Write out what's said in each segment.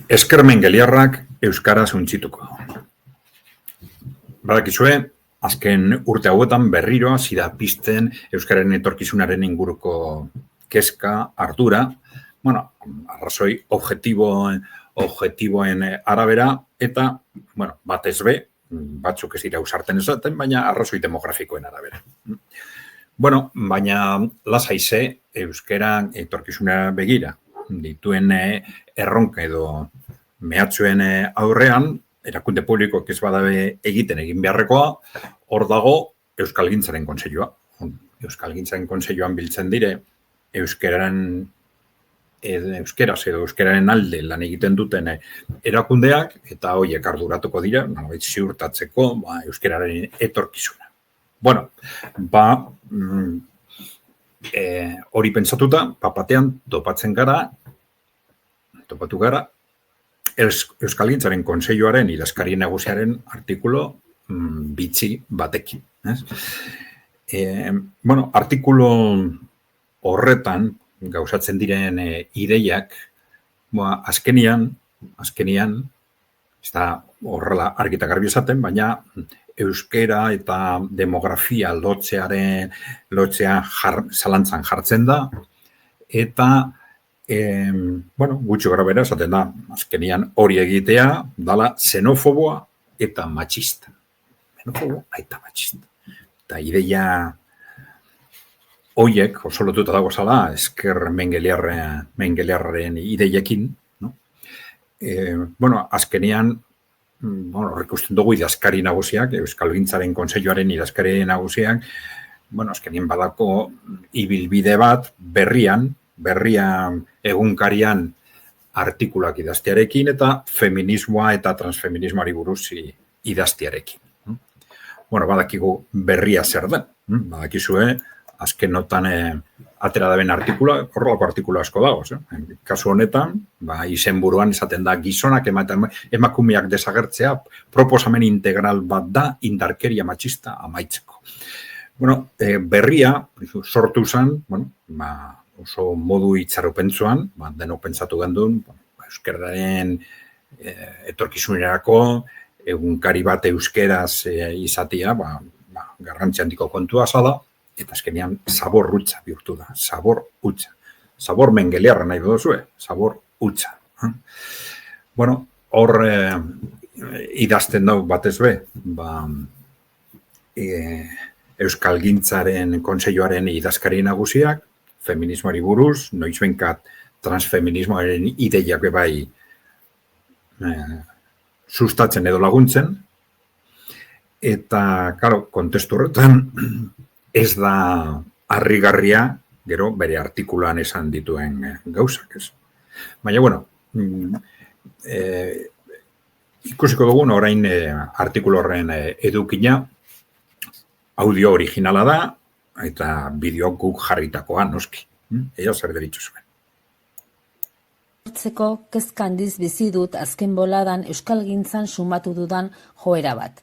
Eskermen geliarrak euskaraz untzituko. Badakizue, azken urte hauetan berriro hasi da pizten euskararen etorkizunaren inguruko kezka, ardura, arrazoi objektiboen arabera eta, batez be, batzuk ez dira ausarten esaten, baina arrazoi demografikoen arabera. Baina lasaize euskara etorkizunera begira dituen erronka edo mehatxuen aurrean, erakunde publikoak ez badabe egin beharrekoa, hor dago Euskalgintzaren Kontseilua. Euskalgintzaren Kontseiluan biltzen dire euskararen alde lan egiten duten erakundeak eta horiek arduratuko dira, ziurtatzeko euskararen etorkizuna. Hori pentsatuta, batean topatu gara, Euskalgintzaren Kontseiluaren idazkari nagusiaren artikulo bitxi batekin. Artikulo horretan gauzatzen diren ideiak, azkenian, ez da horrela argita garbi esaten, baina euskera eta demografia lotzea zalantzan jartzen da, eta gutxi gara bera esaten da, azkenian hori egitea dala xenofoboa eta matxista. Xenofoboa eta matxista. Eta ideia horiek oso lotuta dago zala, esker Mengelearraren ideiekin. Azkenian, ikusten dugu idazkari nagusiak, Euskalgintzaren Kontseiluaren idazkari nagusiak, azkenian badako ibilbide bat berria egunkarian artikulak idaztearekin eta feminismoa eta transfeminismoari buruz idaztearekin. Badakigu berria zer den. Badakizue, azken notan atera daben artikula, horrelako artikula asko dago. Kasu honetan, izenburuan esaten da gizonak emakumeak desagertzea proposamen integral bat da indarkeria matxista amaitzeko. Berria sortu zen, oso modu itxaropentsuan, denok pentsatu gendun, euskararen etorkizunerako egunkari bat euskeraz izatea, garrantzi handiko kontua zala, eta azkenean zabor hutsa bihurtu da, zabor hutsa. Zabor Mengelearra nahi duzue, zabor hutsa. Hor idazten dau batez be, Euskalgintzaren Kontseiluaren idazkari nagusiak, feminismoari buruz, noizbenkat transfeminismoaren ideiak bai sustatzen edo laguntzen, eta, kontestu horretan ez da harrigarria, gero bere artikulan esan dituen gauzak, ez. Baina, ikusiko dugun orain artikulu horren edukina, audio originala da, eta bideo guk jarritakoa noski. Ea zer deritzu zuen. Hortzeko kezka handiz bizi dut azken boladan Euskalgintzan sumatu dudan joera bat.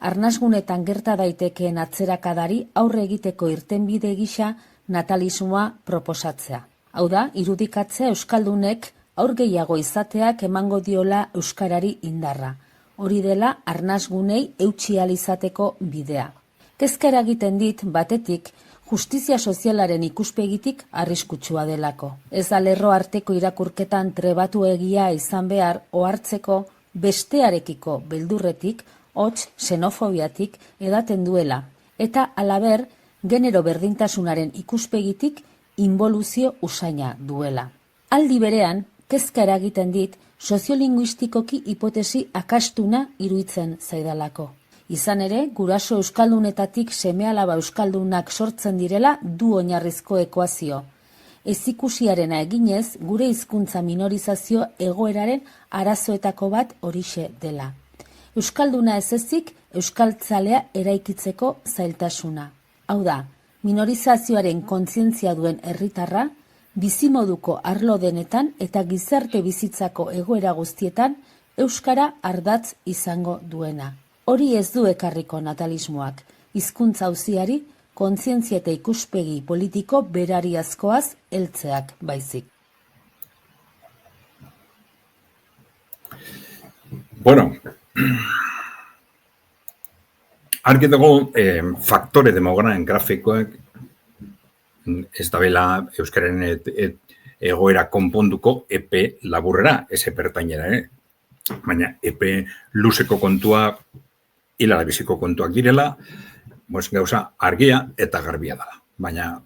Arnasgunetan gerta daitekeen atzerakadari aurre egiteko irtenbide gisa natalismoa proposatzea. Hau da, irudikatzea euskaldunek aur gehiago izateak emango diola euskarari indarra. Hori dela arnasgunei eutsi ahal izateko bidea. Kezka eragiten dit batetik justizia sozialaren ikuspegitik arriskutsua delako. Ez da lerro arteko irakurketan trebatu egia izan behar ohartzeko bestearekiko beldurretik, hots xenofobiatik edaten duela, eta halaber genero berdintasunaren ikuspegitik inboluzio usaina duela. Aldi berean, kezka eragiten dit soziolinguistikoki hipotesi akastuna iruditzen zaidalako. Izan ere, guraso euskaldunetatik seme-alaba euskaldunak sortzen direla du oinarrizko ekuazio. Ezikusiarena eginez, gure hizkuntza minorizazio egoeraren arazoetako bat horixe dela. Euskalduna ez ezik, euskaltzalea eraikitzeko zailtasuna. Hau da, minorizazioaren kontzientzia duen herritarra, bizimoduko arlo denetan eta gizarte bizitzako egoera guztietan euskara ardatz izango duena. Hori ez du ekarriko natalismoak, hizkuntza auziari, kontzientzia eta ikuspegi politiko berariazkoaz heltzeak baizik. Bueno, argi dago faktore demografikoak ez dabela euskararen egoera konponduko epe laburrera, ez epertainera, baina epe luzeko kontua, hilara biziko kontuak direla, gauza argia eta garbia dela. Baina,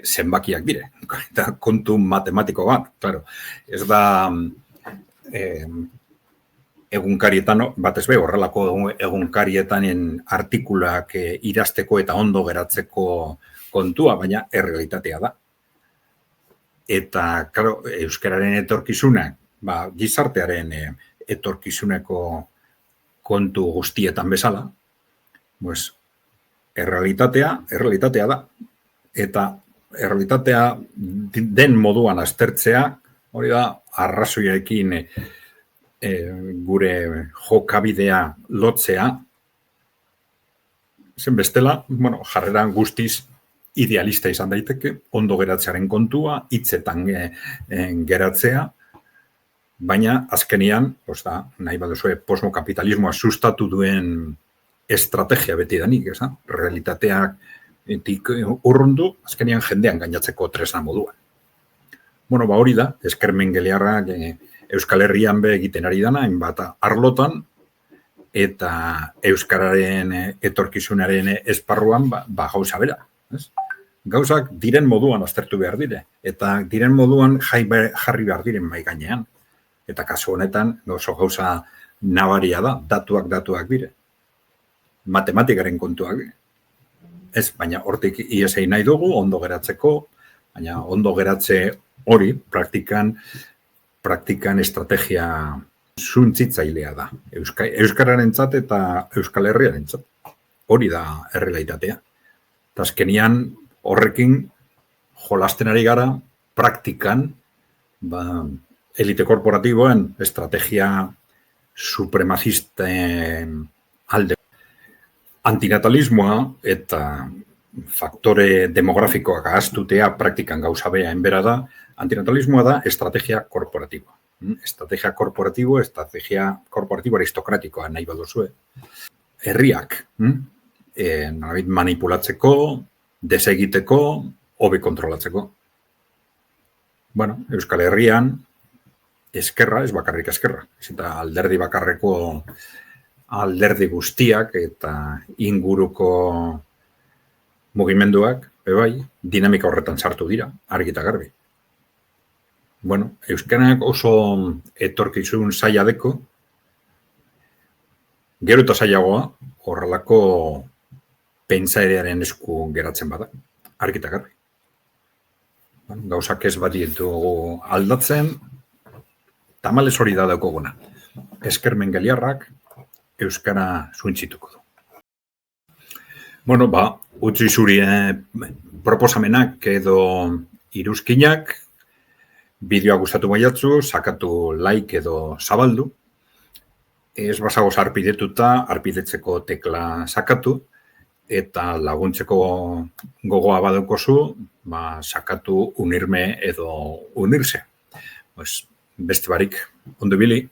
zenbakiak dire, eta kontu matematiko bat, claro. Ez da egunkarietan, batez be, horrelako egunkarietan artikulak idazteko eta ondo geratzeko kontua, baina errealitatea da. Eta, claro, euskararen etorkizunak, gizartearen etorkizuneko kontu guztietan bezala, errealitatea da. Eta errealitatea den moduan aztertzea, hori da, arrazoiarekin gure jokabidea lotzea, zen bestela, jarrera guztiz idealista izan daiteke, ondo geratzearen kontua, hitzetan geratzea, baina azkenian, nahi baduzue posmokapitalismoa sustatu duen estrategia beti danik, realitateak urrundu, azkenian jendean gainatzeko tresna moduan. Hori da, eskermen geliarrak Euskal Herrian be egiten ari dana, hainbat arlotan, eta euskararen etorkizunaren esparruan gauza bera. Gauzak diren moduan aztertu behar dire, eta diren moduan jarri behar diren mai gainean. Eta kasu honetan, gauza nabaria da, datuak dire. Matematikaren kontuak dire. Ez, baina hortik iesei nahi dugu, ondo geratzeko, baina ondo geratze hori praktikan estrategia suntzitzailea da. Euskararentzat eta Euskal Herriarentzat. Hori da errealitatea. Eta azkenian horrekin jolasten ari gara praktikan elite korporatiboen estrategia supremacisten alde. Antinatalismoa eta faktore demografikoak ahaztutea praktikan gauza behaen bera da, antinatalismoa da estrategia korporatiboa. Estrategia korporatibo aristokratikoa nahi baduzue. Herriak manipulatzeko, desegiteko, hobe kontrolatzeko. Euskal Herrian eskerra, ez bakarrik eskerra. Eta alderdi bakarreko alderdi guztiak eta inguruko mugimenduak, dinamika horretan sartu dira, argi eta garbi. Euskarak oso etorkizun zaila deko, gero eta zailagoa horrelako pentsaerearen esku geratzen bada, argi eta garbi. Gauzak ez bat ditugu aldatzen, tamalez hori da daukoguna. Eskermen geliarrak euskara zuintzituko du. Utzi zuri proposamenak edo iruzkinak, bideoa gustatu baiatzu, sakatu like edo zabaldu. Ez bazagoz arpidetuta, arpidetzeko tekla sakatu, eta laguntzeko gogoa badaukozu, sakatu unirme edo unirse. Beste barik, ondo ibili.